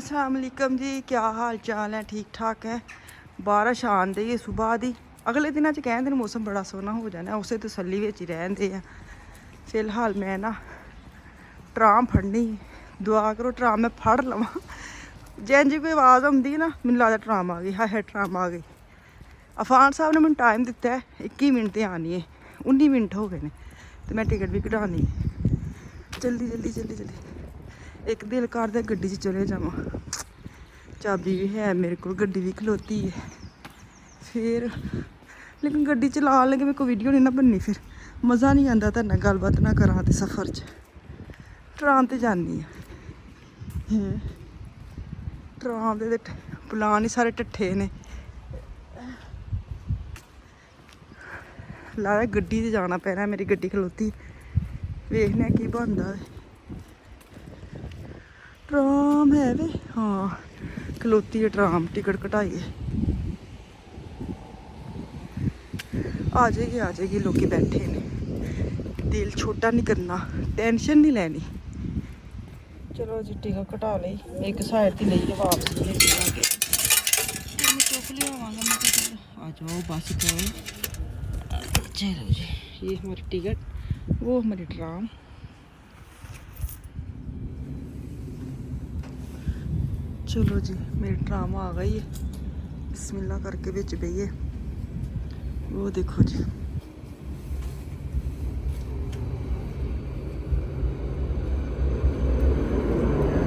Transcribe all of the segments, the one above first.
अस्सलाम वालेकुम जी, क्या हाल चाल है? ठीक ठाक है। बारिश आन दी सुबह दी। अगले दिनों च कहते मौसम बड़ा सोहना हो जाना, उस तसल्ली विच ही रहंदे आ। फिलहाल मैं ना ट्राम फड़नी, दुआ करो ट्राम मैं फड़ लवां। जैन जी कोई आवाज़ आती ना, मैनूं लगदा ट्राम आ गई। हाय हाय ट्राम आ गई। अफान साहब ने मैनूं टाइम दिता है 21 मिनट ते आनी है, 19 मिनट हो गए ने ते मैं टिकट भी कढानी है। जल्दी जल्दी जल्दी जल्दी। एक दिल करदा गड्डी च चले जावां, चाबी भी है मेरे को, गड्डी भी खलोती है। फिर लेकिन गड्डी चलान लगे मेरे को वीडियो नहीं ना बननी, फिर मज़ा नहीं आता तेरे नाल गलबात ना करा ते सफ़र च। ट्राम ते जानी है, ट्राम दे पलान ही सारे ढट्ठे ने। लगदा गड्डी ते जाना पैना, मेरी गड्डी खलोती। वेखने की बनदा है। ट्राम है वे, हाँ खलोती है ट्राम, टिकट कटाइए। आ जाएगी लोग बैठे ने। दिल छोटा नहीं करना, टेंशन नहीं लेनी। चलो जी टिकट कटा ली, एक साइड की ली वापस चुक लिया। आ जाओ बस करो। चलो जी, ये हमारी टिकट, वो हमारी ट्राम। चलो जी मेरी ट्राम आ गई है, बिस्मिल्लाह करके बिच बहिए। वो देखो जी,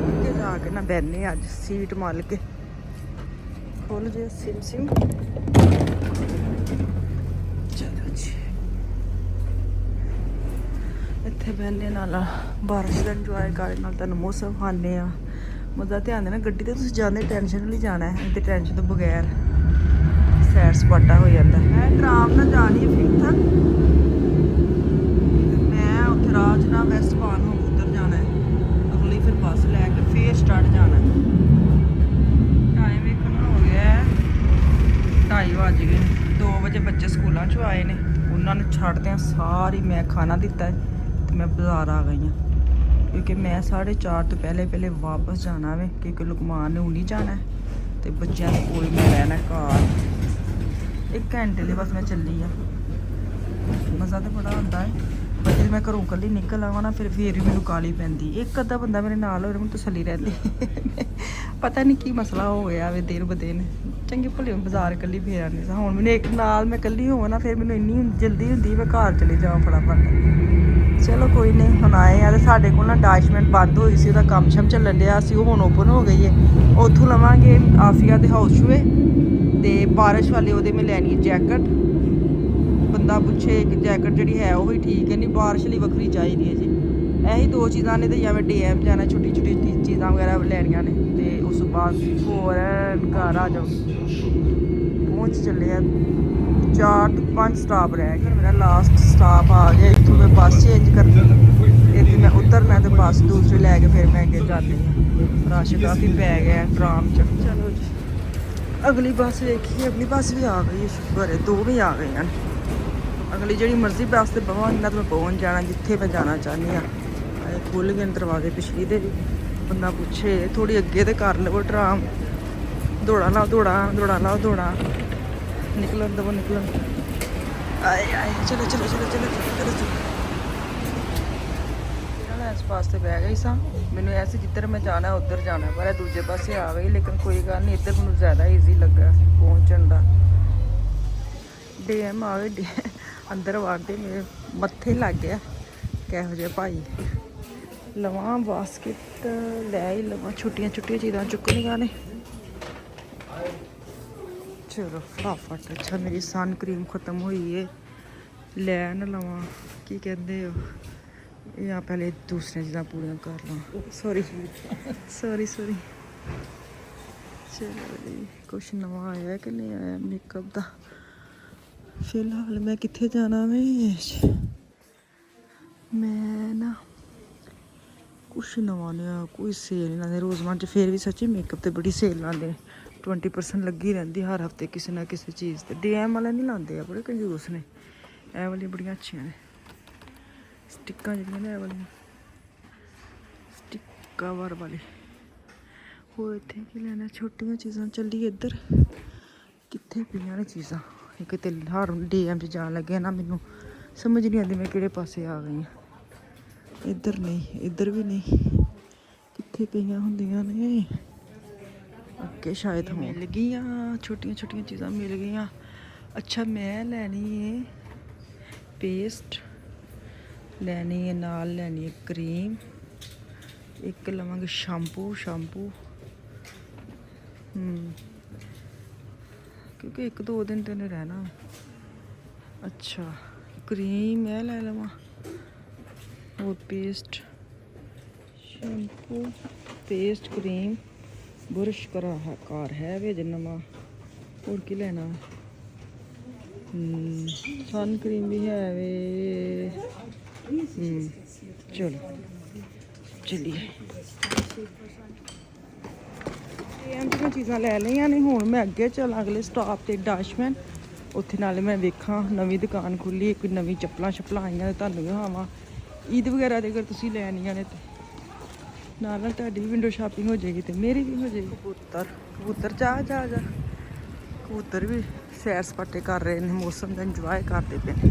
आगे जाके ना बहने अज सीट मल के। खोल जे सिम सिम। चलो जी इत्थे बहने नाल बारिश का इंजॉय करने नाल तुहानूं मौसम खाने आ। मज़ा तो आंदा ना, गड्डी ते तुसीं जांदे टेंशन नहीं जाना है, ते टेंशन तो बगैर सैर सपाटा हो जाता है। ट्राम ना जानी है फिर तक, मैं उत्थे राह च ना वैस्ट पान हो उधर जाना है, अगली फिर बस लैके फिर स्टार्ट जाना है। टाइम एक हो गया है 2:30 बज गए। 2 बजे बच्चे स्कूलों चों आए ने, उन्होंने छड्डदियां सारी मैं खाना दिता है तो मैं बाजार आ गई हाँ, क्योंकि मैं 4:30 तो पहले वापस जाना वे, क्योंकि लुकमान ने उन्हीं जाना है तो बच्चों के कोल मैं रहना घर। 1 घंटे लिए बस मैं चली हाँ। मज़ा तो बड़ा आता है, पर जो मैं घरों कल्ली निकल आवां ना फिर भी मैनूं काली पैंदी। एक अद्धा बंदा मेरे नाल होए, मैनूं तसल्ली रहंदी। पता नहीं की मसला हो गया वे दिन ब दिन। चंगी भली बाजार कल्ली फेर आनी सा, हुण मैनूं एक नाल मैं कल्ली होवां ना फिर मैनूं इन्नी जल्दी हुंदी मैं घर चली जावां फटाफट। चलो कोई नहीं, हुण आए आ ते साडे कोल ना अटैचमेंट बंद होई सी, ओहदा कम्म शम चलन दिया सी, ओह हुण ओपन हो गई है। उत्थों लवांगे आफिया दे हाउस शूए ते बारिश वाले ओहदे मैं लैनी है जैकट। बंदा पुछे कि जैकट जी है वही ठीक है, नहीं बारिश लिए वक्री चाहिए है जी। यही 2 चीज़ा ने, तो या मैं DM जाना, छोटी छोटी चीज़ा वगैरह लैनिया ने, तो उस बाद फौरन घर आ जाओ। पहुँच चले 4 तो 5 स्टॉप रह गए, मेरा लास्ट स्टॉप आ गया। इतों मैं बस चेंज करनी, इतने मैं उतरना तो बस दूसरी लैके फिर मैं अगे जाती हूँ। रश काफ़ी पै गया ट्राम च। चलो जी अगली बस देखिए, अगली बस भी आ गई है, शुक्र है 2 भी आ गई हैं। अगली जी मर्जी बस से बवां इन्ना तो मैं पहुँच जाना जिथे मैं जाना चाहनी हाँ। खुल गए दरवाजे पिछली दे भी, बंदा पुछे थोड़ी अगे तो कर लवो ट्राम। दौड़ा लाओ दौड़ा, दौड़ा लाओ दौड़ा, निकलन दवो निकलन। आए आए चलो चलो चलो चलो चलो चलो। इस पास से बह गई सा, मैनू ऐसे जिधर मैं जाना उधर जाना, पर दूजे पासे आ गई। लेकिन कोई गल नहीं, इधर मैं ज़्यादा ईजी लगा पहुँचन का। DM आ गए, अंदर वाड़ते मेरे मत्थे लग गया किहो जिहा भाई। लवां बास्केट लै ही लवां, छुट्टियां छुट्टियां चीज़ां चुकनियां ने। चलो फटाफट। अच्छा मेरी सन क्रीम खत्म हुई है, लैन लवां की कहते हो, या पहले दूसरी चीज़ां पूरियां कर लवां। Sorry sorry sorry. चलो जी कुछ नवा आया कि नहीं आया मेकअप का। फिलहाल मैं कित्थे जाना मैं ना कुछ नवा नहीं, कोई सेल नहीं लाते रोज़मर्रा फिर भी सच्ची मेकअप तो बड़ी सेल लाते, 20% लगी रहती हर हफ्ते किसी ना किसी चीज़ ते। DM वाले नहीं लाते, बड़े कंजूस ने। ए वाली बड़ियां अच्छियां ने स्टिक्कां जिहड़ियां ने, ए वाली स्टिक कवर वाली ਹੋਰ ਇੱਥੇ ਕੀ ਲੈਣਾ, ਛੋਟੀਆਂ ਚੀਜ਼ਾਂ। ਚੱਲੀ ਇੱਧਰ, ਕਿੱਥੇ ਪਈਆਂ ਨੇ ਚੀਜ਼ਾਂ। ਇੱਕ ਤੇ ਹਰ DM 'ਚ ਜਾਣ ਲੱਗੇ ਨਾ, ਮੈਨੂੰ ਸਮਝ ਨਹੀਂ ਆਉਂਦੀ ਮੈਂ ਕਿਹੜੇ ਪਾਸੇ ਆ ਗਈ ਹਾਂ। ਇੱਧਰ ਨਹੀਂ, ਇੱਧਰ ਵੀ ਨਹੀਂ, ਕਿੱਥੇ ਪਈਆਂ ਹੁੰਦੀਆਂ ਨੇ। ਅੱਗੇ ਸ਼ਾਇਦ ਮਿਲ ਗਈਆਂ, ਛੋਟੀਆਂ ਛੋਟੀਆਂ ਚੀਜ਼ਾਂ ਮਿਲ ਗਈਆਂ। ਅੱਛਾ ਮੈਂ ਲੈਣੀ ਹੈ ਪੇਸਟ, ਲੈਣੀ ਹੈ ਨਾਲ, ਲੈਣੀ ਹੈ ਕਰੀਮ, ਇੱਕ ਲਵਾਂਗੇ ਸ਼ੈਂਪੂ ਕਿਉਂਕਿ 1-2 ਦਿਨ ਤੇ ਨਹੀਂ ਰਹਿਣਾ। ਅੱਛਾ ਕਰੀਮ ਇਹ ਲੈ ਲਵਾਂ, ਹੋਰ paste, shampoo, paste, cream, brush ਕਰਾ ਹੈ ਕਾਰ ਹੈ ਵੇ ਨਵਾਂ। ਹੋਰ ਕੀ ਲੈਣਾ, ਸਨ ਕਰੀਮ ਵੀ ਹੈ ਵੇ। ਚਲੋ ਚਲੀਏ। ਇਹ ਚੀਜ਼ਾਂ ਲੈ ਲਈਆਂ ਨੇ। ਹੁਣ ਮੈਂ ਅੱਗੇ ਚੱਲਾਂ ਅਗਲੇ ਸਟਾਪ ਤੇ ਡਾਸ਼ਮੈਨ, ਉੱਥੇ ਨਾਲੇ ਮੈਂ ਵੇਖਾਂ ਨਵੀਂ ਦੁਕਾਨ ਖੁੱਲੀ, ਇੱਕ ਨਵੀਂ ਚੱਪਲਾਂ ਆਈਆਂ ਨੇ, ਤੁਹਾਨੂੰ ਵਿਖਾਵਾਂ। ਈਦ ਵਗੈਰਾ ਦੇ ਅਗਰ ਤੁਸੀਂ ਲੈਣੀਆਂ ਨੇ ਤੇ ਨਾਲ ਤੁਹਾਡੀ ਵੀ ਵਿੰਡੋ ਸ਼ਾਪਿੰਗ ਹੋ ਜਾਏਗੀ ਤੇ ਮੇਰੀ ਵੀ ਹੋ ਜਾਏਗੀ। ਕਬੂਤਰ ਜਾ ਕਬੂਤਰ ਵੀ ਸੈਰ ਸਪਾਟੇ ਕਰ ਰਹੇ ਨੇ, ਮੌਸਮ ਦਾ ਇੰਜੋਏ ਕਰਦੇ ਪਏ ਨੇ।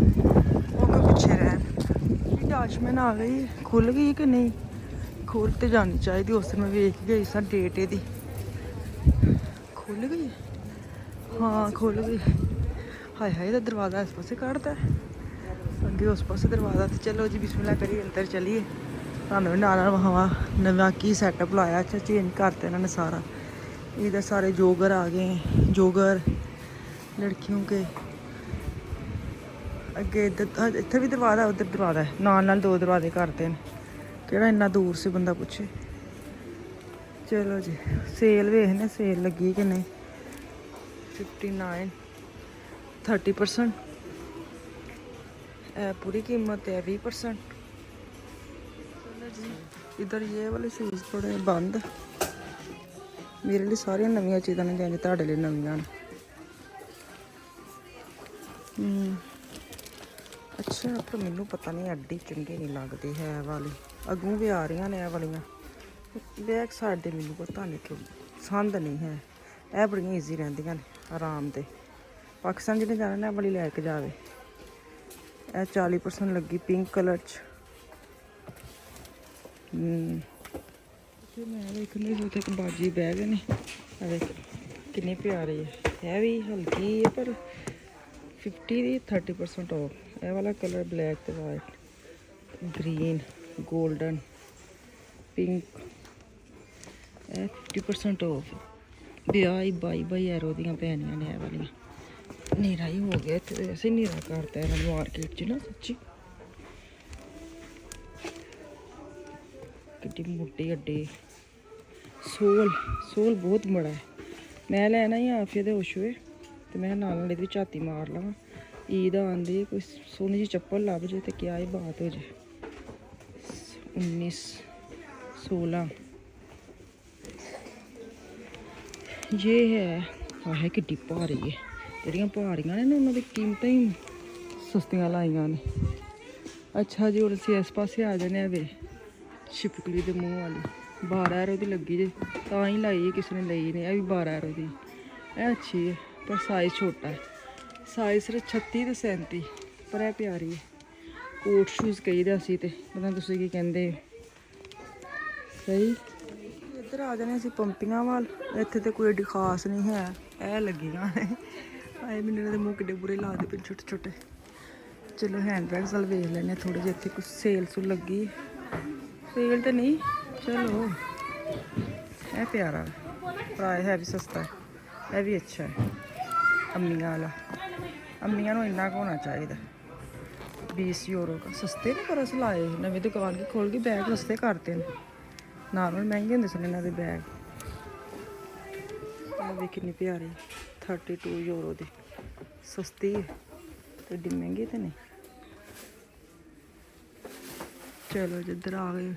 ਉਹ ਕਿਉਂ ਪਿੱਛੇ ਰਹਿਣ। ਡਾਸ਼ਮੈਨ ਆ ਗਈ, ਖੁੱਲ ਗਈ ਕਿ ਨਹੀਂ? ਖੁੱਲ ਤੇ ਜਾਣੀ ਚਾਹੀਦੀ। ਉਸ ਦਿਨ ਮੈਂ ਵੇਖ ਗਈ ਸਾਂ ਡੇਟ ਇਹਦੀ, ਖੁੱਲ ਗਈ। ਹਾਂ ਖੁੱਲ ਗਈ। ਹਾਏ ਇਹਦਾ ਦਰਵਾਜ਼ਾ ਇਸ ਪਾਸੇ ਕੱਢਦਾ, ਅੱਗੇ ਉਸ ਪਾਸੇ ਦਰਵਾਜ਼ਾ। ਤੇ ਚਲੋ ਜੀ ਬਿਸਮਿਲ੍ਲਾ ਕਰੀਏ, ਅੰਦਰ ਚਲੀਏ। ਤੁਹਾਨੂੰ ਵੀ ਨਾਲ ਵਿਖਾਵਾਂ ਨਵਾਂ ਕੀ ਸੈਟਅਪ ਲਾਇਆ। ਅੱਛਾ ਚੇਂਜ ਕਰਤਾ ਇਹਨਾਂ ਨੇ ਸਾਰਾ। ਇਹਦਾ ਸਾਰੇ ਜੋਗਰ ਆ ਗਏ, ਜੋਗਰ ਲੜਕਿयों के। ਅੱਗੇ ਇੱਥੇ ਵੀ ਦਰਵਾਜ਼ਾ, ਉੱਧਰ ਦਰਵਾਜ਼ਾ, ਨਾਲ 2 ਦਰਵਾਜ਼ੇ ਕਰਤੇ ਨੇ। ਕਿਹੜਾ ਇੰਨਾ ਦੂਰ ਸੀ ਬੰਦਾ ਪੁੱਛੇ। ਚਲੋ ਜੀ ਸੇਲ ਵੇਖਦੇ, ਸੇਲ ਲੱਗੀ ਕਿ ਨਹੀਂ। 59, 30%, पूरी कीमत है 20%। इधर ये वाले शूज़ थोड़े बंद। मेरे लिए सारिया नवी चीज़ा ने जाएंगे, ਤੁਹਾਡੇ लिए नवियां ने। अच्छा पर मैनू पता नहीं एडी चंगी नहीं लगती है वाली। अगों भी आ रही ने ये वालियाँ, बैक साइड दे मैनू पता नहीं क्यों पसंद नहीं है। यह बड़ियाँ ईजी रहिंदियां ने, आराम दे। पाकिस्तान जिन्हें जाना ना वाली लैके जावे। यह 40% लगी पिंक कलर च। मैं देखनी सोचे एक बाजी बैग ने, कितनी प्यारी है। यह भी हल्की है पर 30% ऑफ। यह वाला कलर ब्लैक तो white, green, golden, pink. 50% of. 22 euro दियां पैनियां ने। यह वाली नीरा ही हो गया इतने, वैसे नीरा करता है मार्केट च ना सच्ची। कितनी मोटी अड्डी। सोल बहुत बड़ा है। मैं लैना ही आफिया दे उशवे, तो मैं नाल इहदी झाती मार लवां। ईद आंदी, कोई सोहनी जी चप्पल लभ जे तो क्या ही बात हो जाए। 19, 16 ये है किड्डी भारी है। ਜਿਹੜੀਆਂ ਭਾਰੀਆਂ ਨੇ ਨਾ ਉਹਨਾਂ ਦੀ ਕੀਮਤਾਂ ਹੀ ਸਸਤੀਆਂ ਲਾਈਆਂ ਨੇ। ਅੱਛਾ ਜੀ ਹੁਣ ਅਸੀਂ ਇਸ ਪਾਸੇ ਆ ਜਾਂਦੇ ਆ ਵੇ ਛਿਪਕਲੀ ਦੇ ਮੂੰਹ ਵਾਲੀ। 12 यूरो ਦੀ ਲੱਗੀ ਜੇ, ਤਾਂ ਹੀ ਲਾਈ ਹੈ ਕਿਸੇ ਨੇ ਲਈ ਨੇ। ਇਹ ਵੀ 12 यूरो ਦੀ। ਇਹ ਅੱਛੀ ਹੈ ਪਰ ਸਾਈਜ਼ ਛੋਟਾ ਹੈ। ਸਾਈਜ਼ ਸਿਰਫ 36 ਤੇ 37, ਪਰ ਇਹ ਪਿਆਰੀ ਹੈ। ਕੋਟ ਸ਼ੂਜ਼ ਕਹੀਦਾ ਅਸੀਂ ਤੇ, ਪਤਾ ਤੁਸੀਂ ਕੀ ਕਹਿੰਦੇ ਸਹੀ। ਇੱਧਰ ਆ ਜਾਣੇ ਅਸੀਂ ਪੰਪੀਆਂ ਵੱਲ। ਇੱਥੇ ਤੇ ਕੋਈ ਏਡੀ ਖਾਸ ਨਹੀਂ ਹੈ। ਇਹ ਲੱਗੀਆਂ ਨੇ। ਆਏ ਮੈਨੂੰ ਇਹਨਾਂ ਦੇ ਮੂੰਹ ਕਿੱਡੇ ਬੁਰੇ ਲੱਗਦੇ ਪਏ ਛੋਟੇ ਛੋਟੇ। ਚਲੋ ਹੈਂਡ ਬੈਗਸ ਵੱਲ ਵੇਖ ਲੈਂਦੇ ਥੋੜ੍ਹੇ ਜਿਹੇ। ਇੱਥੇ ਕੁਛ ਸੇਲ ਸੁਲ ਲੱਗੀ, ਸੇਲ ਤਾਂ ਨਹੀਂ। ਚਲੋ ਇਹ ਪਿਆਰਾ ਪ੍ਰਾਈਸ ਹੈ ਵੀ ਸਸਤਾ ਹੈ। ਇਹ ਵੀ ਅੱਛਾ ਹੈ ਅੰਮੀਆਂ ਵਾਲਾ। ਅੰਮੀਆਂ ਨੂੰ ਇੰਨਾ ਕੁ ਹੋਣਾ ਚਾਹੀਦਾ। 20 यूरो का सस्ते ने पर अस लाए। नवी दुकान की खोल के बैग सस्ते करते हैं। नॉर्मल महंगे होंगे सन इन्हों के बैग। भी कितनी प्यारी 32 यूरो की, सस्ती है तो एडी महंगी तो नहीं। चलो जिधर आ गए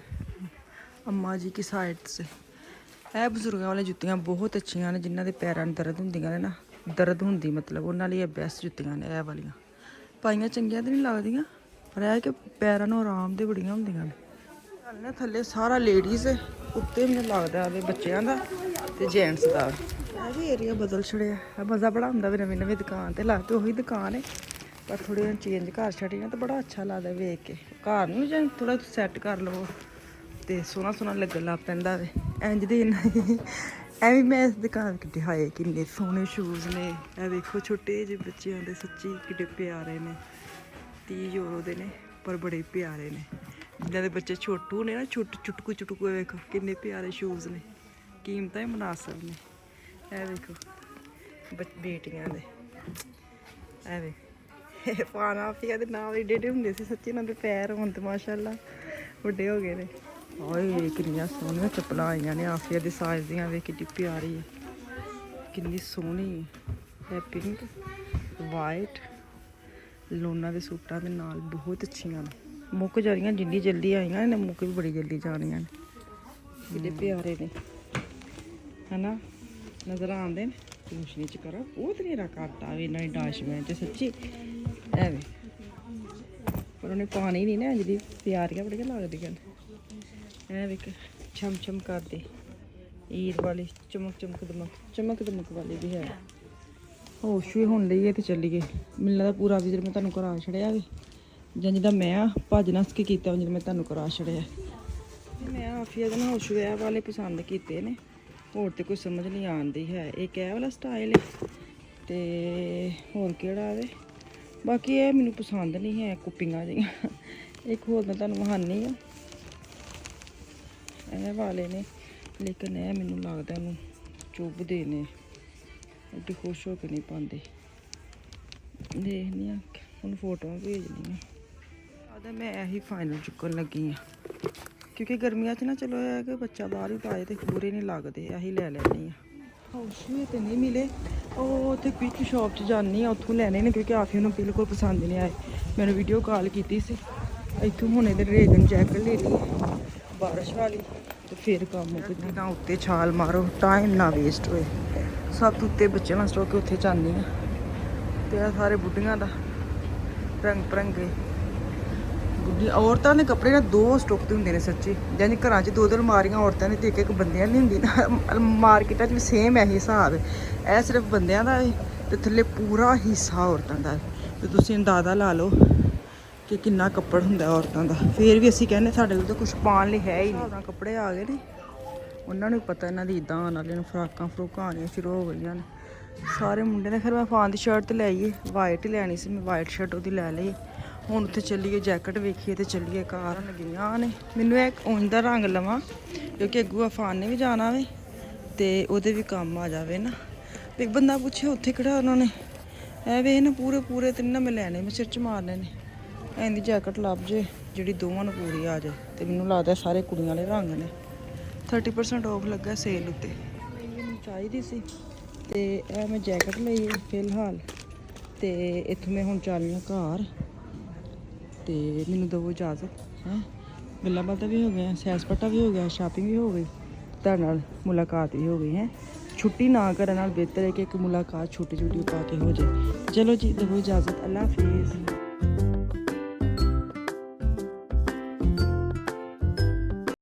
अम्मा जी की साइड से। यह बजुर्गों वाली जुत्तियां बहुत अच्छियां ने, जिन्हों के पैरों में दर्द होंदियां ने ना, दर्द होंदी मतलब उन्होंने लिए बेस्ट जुत्तियां ने। यह वालियां पाइयां चंगियां तो नहीं लगदियां, पर यह कि पैरों में आराम दे बड़ियां होंदियां ने। थल्ले सारा लेडीज़ है, उत्ते मैनूं लगदा है बच्चों का। ਤੇ ਜੈਂਟਸ ਦਾ ਇਹ ਵੀ ਏਰੀਆ ਬਦਲ ਛੜਿਆ। ਮਜ਼ਾ ਬੜਾ ਹੁੰਦਾ ਵੀ ਨਵੀਂ ਨਵੀਂ ਦੁਕਾਨ ਤੇ ਲਾ ਤੇ ਉਹੀ ਦੁਕਾਨ ਹੈ ਪਰ ਥੋੜ੍ਹੇ ਚੇਂਜ ਕਰ ਛੱਡੀ ਨਾ ਤਾਂ ਬੜਾ ਅੱਛਾ ਲੱਗਦਾ ਵੇਖ ਕੇ। ਘਰ ਨੂੰ ਜਾਂ ਥੋੜਾ ਸੈੱਟ ਕਰ ਲਵੋ ਤੇ ਸੋਹਣਾ ਸੋਹਣਾ ਲੱਗਣ ਲੱਗ ਪੈਂਦਾ ਵੇ। ਇੰਝ ਦੀ ਐਵੇਂ ਮੈਂ ਇਸ ਦੁਕਾਨ ਕਿੱਡੇ ਹਾਏ ਕਿੰਨੇ ਸੋਹਣੇ ਸ਼ੂਜ਼ ਨੇ। ਇਹ ਵੇਖੋ ਛੋਟੇ ਜਿਹੇ ਬੱਚਿਆਂ ਦੇ ਸੱਚੀ ਕਿੱਡੇ ਪਿਆਰੇ ਨੇ। 30 ਯੂਰੋ ਦੇ ਨੇ ਪਰ ਬੜੇ ਪਿਆਰੇ ਨੇ। ਜਿਨ੍ਹਾਂ ਦੇ ਬੱਚੇ ਛੋਟੂ ਨੇ ਨਾ ਚੁਟਕੂ ਚੁਟਕੂ ਵੇਖੋ ਕਿੰਨੇ ਪਿਆਰੇ ਸ਼ੂਜ਼ ਨੇ। ਕੀਮਤਾਂ ਹੀ ਮੁਨਾਸਬ ਨੇ। ਇਹ ਵੇਖੋ ਬੇਟੀਆਂ ਦੇ ਇਹ ਵੇ ਪਾਨਾਫੀਆ ਦੇ ਨਾਲ ਏਡੇ ਏਡੇ ਹੁੰਦੇ ਸੀ ਸੱਚੀ। ਇਹਨਾਂ ਦੇ ਪੈਰ ਹੁਣ ਤੇ ਮਾਸ਼ਾਅੱਲਾ ਵੱਡੇ ਹੋ ਗਏ ਨੇ। ਓਏ ਕਿੰਨੀਆਂ ਸੋਹਣੀਆਂ ਚੱਪਲਾਂ ਆਈਆਂ ਨੇ ਆਫੀਆ ਦੇ ਸਾਈਜ਼ ਦੀਆਂ। ਵੇ ਕਿੰਨੀ ਪਿਆਰੀ ਹੈ ਕਿੰਨੀ ਸੋਹਣੀ ਹੈ। ਪਿੰਕ ਵਾਈਟ ਲੋਨਾਂ ਦੇ ਸੂਟਾਂ ਦੇ ਨਾਲ ਬਹੁਤ ਅੱਛੀਆਂ ਨੇ। ਮੁੱਕ ਜਾ ਰਹੀਆਂ ਜਿੰਨੀ ਜਲਦੀ ਆਈਆਂ ਇਹਨਾਂ ਮੁੱਕ ਵੀ ਬੜੀ ਜਲਦੀ ਜਾਣੀਆਂ ਨੇ। ਕਿੰਨੇ ਪਿਆਰੇ ਨੇ ਹਨਾ ਨਜ਼ਰ ਆਉਂਦੇ ਨੇ। ਰੋਸ਼ਨੀ ਚ ਕਰੋ ਬਹੁਤ ਨੇਰਾ ਕਰਤਾ ਵੀ ਇਹਨਾਂ ਨੇ ਡਾਸ਼ਮੈਨ ਚ ਸੱਚੀ ਐਵੇਂ। ਪਰ ਉਹਨੇ ਪਾਣੀ ਨਹੀਂ ਨਾ ਜਿਹੜੀ ਪਿਆਰੀਆਂ ਬੜੀਆਂ ਲੱਗਦੀਆਂ ਨੇ। ਐ ਵੇਖ ਛਮ ਛਮ ਕਰਦੇ ਈਦ ਵਾਲੀ ਚਮਕ ਦਮਕ ਵਾਲੀ ਵੀ ਹੈ। ਹੋਸ਼ ਵੀ ਹੁਣ ਲਈ ਹੈ ਤੇ ਚੱਲੀਏ। ਮੈਨੂੰ ਲੱਗਦਾ ਪੂਰਾ ਵਿਜ਼ਰ ਮੈਂ ਤੁਹਾਨੂੰ ਕਰਾ ਛੜਿਆ ਵੇ ਜਾਂ ਜਿੱਦਾਂ ਮੈਂ ਭੱਜ ਨੱਸ ਕੇ ਕੀਤਾ ਜਦੋਂ ਮੈਂ ਤੁਹਾਨੂੰ ਕਰਾ ਛੜਿਆ। ਮੈਂ ਆਫੀਆ ਦੇ ਨਾ ਹੋਸ਼ ਵਿਆਹ ਵਾਲੇ ਪਸੰਦ ਕੀਤੇ ਨੇ। ਹੋਰ ਤੇ ਕੋਈ ਸਮਝ ਨਹੀਂ ਆਉਂਦੀ ਹੈ। ਇੱਕ ਇਹ ਵਾਲਾ ਸਟਾਈਲ ਹੈ ਤੇ ਹੋਰ ਕਿਹੜਾ ਵੇ। ਬਾਕੀ ਇਹ ਮੈਨੂੰ ਪਸੰਦ ਨਹੀਂ ਹੈ ਕੁੱਪੀਆਂ ਜਿਹੀਆਂ। ਇੱਕ ਹੋਰ ਮੈਂ ਤੁਹਾਨੂੰ ਵਹਾਨੀ ਆ ਇਹ ਵਾਲੇ ਨੇ ਲੇਕਿਨ ਇਹ ਮੈਨੂੰ ਲੱਗਦਾ ਇਹਨੂੰ ਚੁੱਭਦੇ ਨੇ। ਐਡੀ ਖੁਸ਼ ਹੋ ਕੇ ਨਹੀਂ ਪਾਉਂਦੇ। ਦੇਖਦੀ ਹਾਂ ਹੁਣ ਫੋਟੋਆਂ ਭੇਜਣੀਆਂ। ਆਦਾ ਮੈਂ ਇਹੀ ਫਾਈਨਲ ਚੁੱਕਣ ਲੱਗੀ ਹਾਂ ਕਿਉਂਕਿ ਗਰਮੀਆਂ 'ਚ ਨਾ ਚਲੋ ਇਹ ਕਿ ਬੱਚਾ ਬਾਹਰ ਹੀ ਪਾਏ ਤੇ ਬੁਰੇ ਨਹੀਂ ਲੱਗਦੇ। ਇਹੀ ਲੈ ਲੈਣੀ ਆ। ਹਾਊਸ ਵੀ ਤੇ ਨਹੀਂ ਮਿਲੇ। ਉਹ ਉੱਥੇ ਕੁਇਕ ਸ਼ਾਪ 'ਚ ਜਾਂਦੀ ਆ ਉੱਥੋਂ ਲੈਣੇ ਨੇ ਕਿਉਂਕਿ ਆਫੀ ਨੂੰ ਬਿਲਕੁਲ ਪਸੰਦ ਨਹੀਂ ਆਏ। ਮੈਨੂੰ ਵੀਡੀਓ ਕਾਲ ਕੀਤੀ ਸੀ ਇੱਥੋਂ ਹੁਣ ਇਹਦੇ ਰੇਗਨ ਜੈਕਟ ਲੈ ਲਈ ਬਾਰਿਸ਼ ਵਾਲੀ ਤੇ ਫਿਰ ਕੰਮ ਮੁੱਕ ਜਾਂਦਾ। ਉੱਤੇ ਛਾਲ ਮਾਰੋ ਟਾਈਮ ਨਾ ਵੇਸਟ ਹੋਏ। ਸਭ ਤੋਂ ਉੱਤੇ ਬੱਚਿਆਂ ਨਾਲ ਸਟੋਕ ਕੇ ਉੱਥੇ ਜਾਂਦੀ ਆ ਤੇ ਆ ਸਾਰੇ ਬੁੱਢੀਆਂ ਦਾ ਰੰਗ ਬਰੰਗੇ ਬੁੱਢੀ ਔਰਤਾਂ ਦੇ ਕੱਪੜੇ ਨਾ ਦੋ ਸਟੋਕ ਤੇ ਹੁੰਦੇ ਨੇ ਸੱਚੀ। ਜਾਨੀ ਘਰਾਂ 'ਚ ਦੋ ਦੋ ਅਲਮਾਰੀਆਂ ਔਰਤਾਂ ਦੀ ਤੇ ਇੱਕ ਬੰਦਿਆਂ ਦੀ ਹੁੰਦੀ ਨਾ। ਮਾਰਕੀਟਾਂ 'ਚ ਵੀ ਸੇਮ ਇਹੀ ਹਿਸਾਬ ਹੈ। ਇਹ ਸਿਰਫ ਬੰਦਿਆਂ ਦਾ ਹੈ ਤੇ ਥੱਲੇ ਪੂਰਾ ਹਿੱਸਾ ਔਰਤਾਂ ਦਾ ਹੈ। ਤੇ ਤੁਸੀਂ ਅੰਦਾਜ਼ਾ ਲਾ ਲਓ ਕਿ ਕਿੰਨਾ ਕੱਪੜ ਹੁੰਦਾ ਔਰਤਾਂ ਦਾ। ਫਿਰ ਵੀ ਅਸੀਂ ਕਹਿੰਦੇ ਸਾਡੇ ਕੋਲ ਤਾਂ ਕੁਛ ਪਾਉਣ ਲਈ ਹੈ ਹੀ ਨਹੀਂ। ਕੱਪੜੇ ਆ ਗਏ ਨੇ ਉਹਨਾਂ ਨੂੰ ਪਤਾ ਇਹਨਾਂ ਦੀ ਇੱਦਾਂ ਆਉਣ ਵਾਲੀਆਂ ਫਰਾਕਾਂ ਫਰੂਕਾਂ ਆਉਣੀਆਂ ਸ਼ੁਰੂ ਹੋ ਗਈਆਂ ਨੇ। ਸਾਰੇ ਮੁੰਡੇ ਨੇ ਫਿਰ ਮੈਂ ਫਾਨ ਦੀ ਸ਼ਰਟ ਤੇ ਲਈ ਵਾਈਟ ਹੀ ਲੈਣੀ ਸੀ। ਮੈਂ ਵਾਈਟ ਸ਼ਰਟ ਉਹਦੀ ਲੈ ਲਈ। ਹੁਣ ਉੱਥੇ ਚੱਲੀਏ ਜੈਕਟ ਵੇਖੀਏ ਤੇ ਚੱਲੀਏ ਕਾਰ ਲੱਗੀਆਂ ਨੇ। ਮੈਨੂੰ ਇਹ ਉਂਝ ਦਾ ਰੰਗ ਲਵਾਂ ਕਿਉਂਕਿ ਅੱਗੂ ਅਫਾਨ ਨੇ ਵੀ ਜਾਣਾ ਵੇ ਤੇ ਉਹਦੇ ਵੀ ਕੰਮ ਆ ਜਾਵੇ ਨਾ। ਇੱਕ ਬੰਦਾ ਪੁੱਛੇ ਉੱਥੇ ਕਿਹੜਾ ਉਹਨਾਂ ਨੇ ਇਹ ਵੇ ਨਾ ਪੂਰੇ ਤਿੰਨ ਨਾ ਮੈਂ ਲੈਣੇ ਮੈਂ ਸਿਰ 'ਚ ਮਾਰਨੇ ਨੇ। ਐਂਦੀ ਜੈਕਟ ਲੱਭ ਜੇ ਜਿਹੜੀ ਦੋਵਾਂ ਨੂੰ ਪੂਰੀ ਆ ਜਾਏ। ਤੇ ਮੈਨੂੰ ਲੱਗਦਾ ਸਾਰੇ ਕੁੜੀਆਂ ਵਾਲੇ ਰੰਗ ਨੇ। 30% ਆਫ ਲੱਗਾ ਸੇਲ ਉੱਤੇ। ਮੈਨੂੰ ਚਾਹੀਦੀ ਸੀ ਤੇ ਇਹ ਮੈਂ ਜੈਕਟ ਲਈ ਫਿਲਹਾਲ ਤੇ ਇੱਥੋਂ ਮੈਂ ਹੁਣ ਚੱਲਦੀ ਹਾਂ ਘਰ ਤੇ ਮੈਨੂੰ ਦਿਓ ਇਜਾਜ਼ਤ ਹੈ। ਗੱਲਾਂ ਬਾਤਾਂ ਵੀ ਹੋ ਗਈਆਂ ਸੈਰ ਸਪਾਟਾ ਵੀ ਹੋ ਗਿਆ ਸ਼ਾਪਿੰਗ ਵੀ ਹੋ ਗਈ ਤੁਹਾਡੇ ਨਾਲ ਮੁਲਾਕਾਤ ਵੀ ਹੋ ਗਈ ਹੈ। ਛੁੱਟੀ ਨਾ ਕਰਨ ਨਾਲ ਬਿਹਤਰ ਹੈ ਕਿ ਇੱਕ ਮੁਲਾਕਾਤ ਛੋਟੀ ਛੋਟੀ ਪਾ ਕੇ ਹੋ ਜਾਏ। ਚਲੋ ਜੀ ਦਿਓ ਇਜਾਜ਼ਤ। ਅੱਲਾ ਹਾਫਿਜ਼।